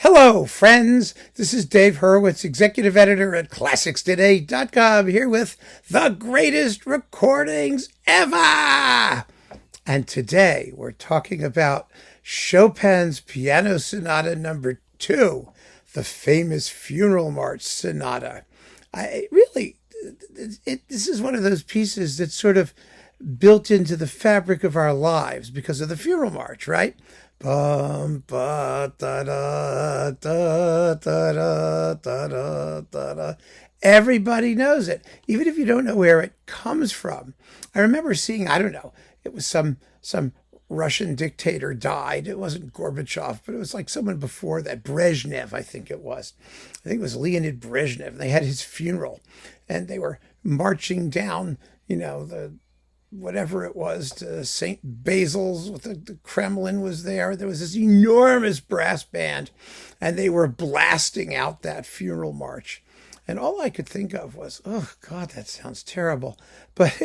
Hello, friends. This is Dave Hurwitz, executive editor at ClassicsToday.com, here with the greatest recordings ever. And today we're talking about Chopin's Piano Sonata Number 2, the famous Funeral March Sonata. This is one of those pieces that's sort of built into the fabric of our lives because of the funeral march, right? Bum, ba, da, da, da, da, da, da, da, da, da. Everybody knows it, even if you don't know where it comes from. I remember seeing, it was some Russian dictator died. It wasn't Gorbachev, but it was like someone before that, Brezhnev, I think it was. I think it was Leonid Brezhnev. They had his funeral, and they were marching down, the whatever it was, to St. Basil's, with the Kremlin was there. There was this enormous brass band, and they were blasting out that funeral march. And all I could think of was, oh, God, that sounds terrible. But,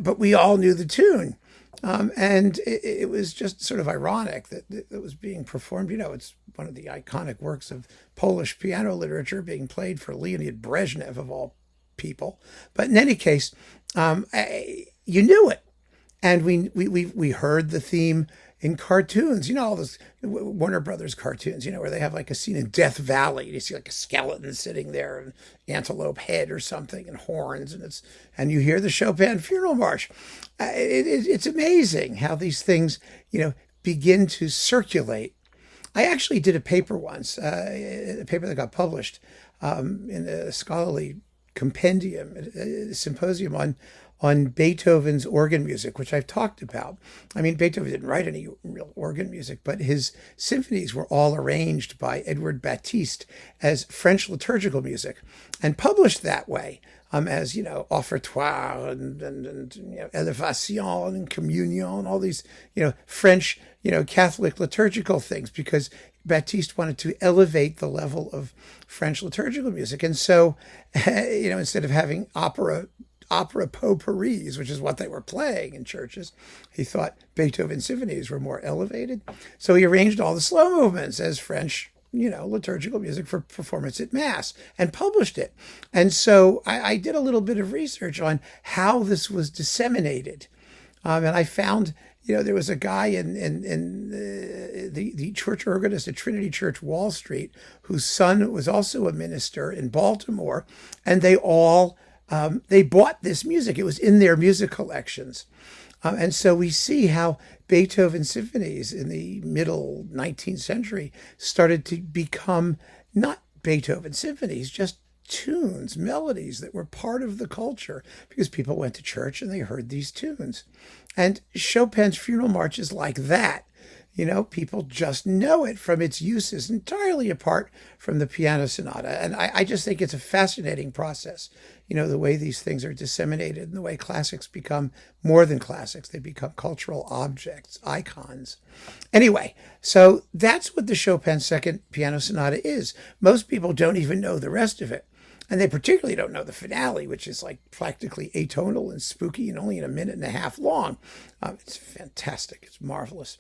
but we all knew the tune. And it was just sort of ironic that it was being performed. It's one of the iconic works of Polish piano literature being played for Leonid Brezhnev, of all people. But in any case, you knew it. And we heard the theme in cartoons, all those Warner Brothers cartoons, where they have like a scene in Death Valley. You see like a skeleton sitting there, an antelope head or something, and horns, and you hear the Chopin Funeral March. It's amazing how these things, begin to circulate. I actually did a paper once, a paper that got published in a scholarly compendium, a symposium on Beethoven's organ music, which I've talked about. I mean, Beethoven didn't write any real organ music, but his symphonies were all arranged by Edward Baptiste as French liturgical music and published that way, as, offertoire and elevation and communion, all these, French, Catholic liturgical things, because Baptiste wanted to elevate the level of French liturgical music. And so, instead of having opera potpourris, which is what they were playing in churches, he thought Beethoven's symphonies were more elevated. So he arranged all the slow movements as French, liturgical music for performance at Mass, and published it. And so I did a little bit of research on how this was disseminated. And I found, there was a guy in the church organist at Trinity Church, Wall Street, whose son was also a minister in Baltimore, and they all they bought this music. It was in their music collections. And so we see how Beethoven's symphonies in the middle 19th century started to become not Beethoven symphonies, just tunes, melodies that were part of the culture, because people went to church and they heard these tunes. And Chopin's Funeral March is like that. People just know it from its uses, entirely apart from the piano sonata. And I just think it's a fascinating process, the way these things are disseminated and the way classics become more than classics. They become cultural objects, icons. Anyway, so that's what the Chopin Second Piano Sonata is. Most people don't even know the rest of it. And they particularly don't know the finale, which is like practically atonal and spooky and only a minute and a half long. It's fantastic. It's marvelous.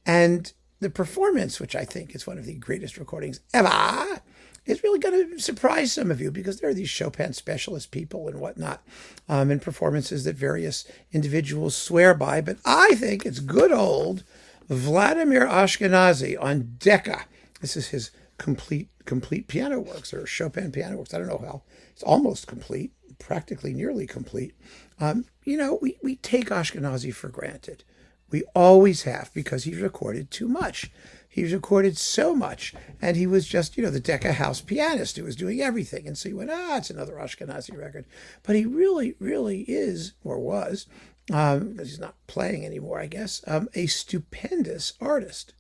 And the performance, which I think is one of the greatest recordings ever, is really going to surprise some of you, because there are these Chopin specialist people and whatnot, and performances that various individuals swear by. But I think it's good old Vladimir Ashkenazy on Decca. This is his complete piano works, or Chopin piano works. I don't know how. It's almost complete, practically nearly complete. We take Ashkenazy for granted. We always have, because he's recorded too much. He's recorded so much, and he was just, the Decca house pianist who was doing everything. And so you went, it's another Ashkenazy record. But he really, really is, or was, because he's not playing anymore, I guess, a stupendous artist.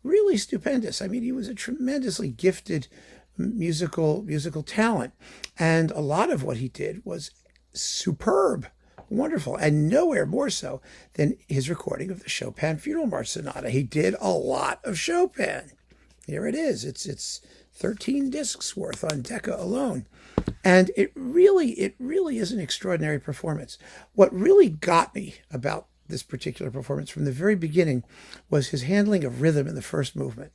Really stupendous. I mean, he was a tremendously gifted musical talent, and a lot of what he did was superb, wonderful, and nowhere more so than his recording of the Chopin Funeral March Sonata. He did a lot of Chopin. Here it is. It's 13 discs worth on Decca alone. And it really is an extraordinary performance. What really got me about this particular performance from the very beginning was his handling of rhythm in the first movement.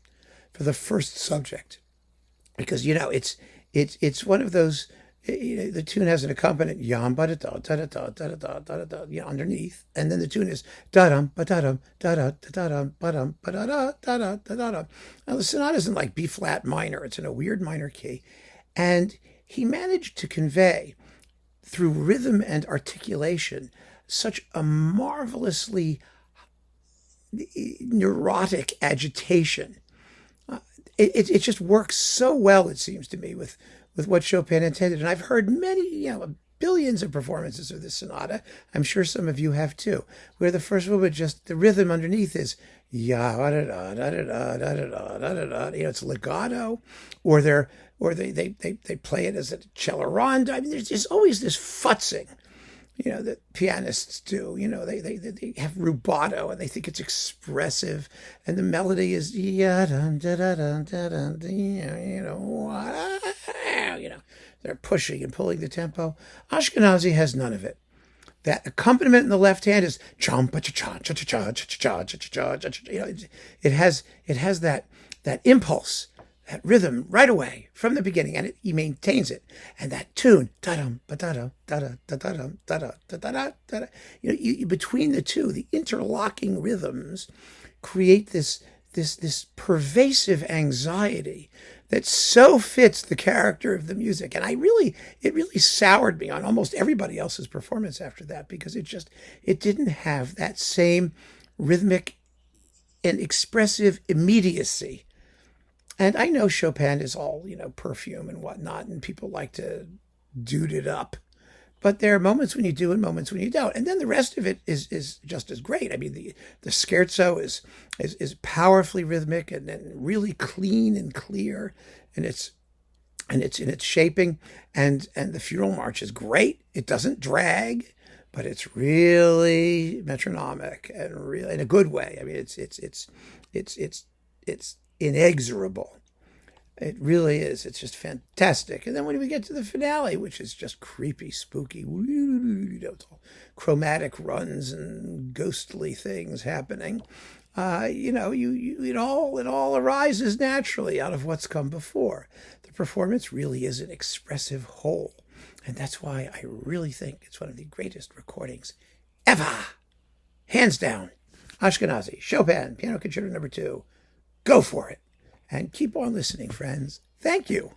for the first subject, because it's one of those. The tune has an accompaniment yam ba da da da da da da da da underneath, and then the tune is da dum ba da dum da da da dum ba dum ba da da da da da da. Now the sonata isn't like B flat minor; it's in a weird minor key, and he managed to convey through rhythm and articulation such a marvelously neurotic agitation. It just works so well, it seems to me, with what Chopin intended. And I've heard many, billions of performances of this sonata. I'm sure some of you have too, where the first one would just, the rhythm underneath is ya da da da da da da da da. It's legato, or they play it as a cello rondo. I mean, there's just always this futzing, that pianists do. They have rubato and they think it's expressive, and the melody is ya da da da da da da. They're pushing and pulling the tempo. Ashkenazy has none of it. That accompaniment in the left hand is chom cha cha cha cha cha cha cha cha cha. It has that impulse, that rhythm right away from the beginning, and he maintains it. And that tune, da dum ba da dum da da da da dum da da da da da. Between the two, the interlocking rhythms create this pervasive anxiety that so fits the character of the music. And it really soured me on almost everybody else's performance after that, because it didn't have that same rhythmic and expressive immediacy. And I know Chopin is all, perfume and whatnot, and people like to dude it up. But there are moments when you do and moments when you don't. And then the rest of it is just as great. I mean, the scherzo is powerfully rhythmic and really clean and clear, and it's in its shaping. And the funeral march is great. It doesn't drag, but it's really metronomic and really in a good way. I mean, it's inexorable. It really is. It's just fantastic. And then when we get to the finale, which is just creepy, spooky, chromatic runs and ghostly things happening, it all arises naturally out of what's come before. The performance really is an expressive whole, and that's why I really think it's one of the greatest recordings ever, hands down. Ashkenazy, Chopin, Piano Concerto No. 2. Go for it. And keep on listening, friends. Thank you.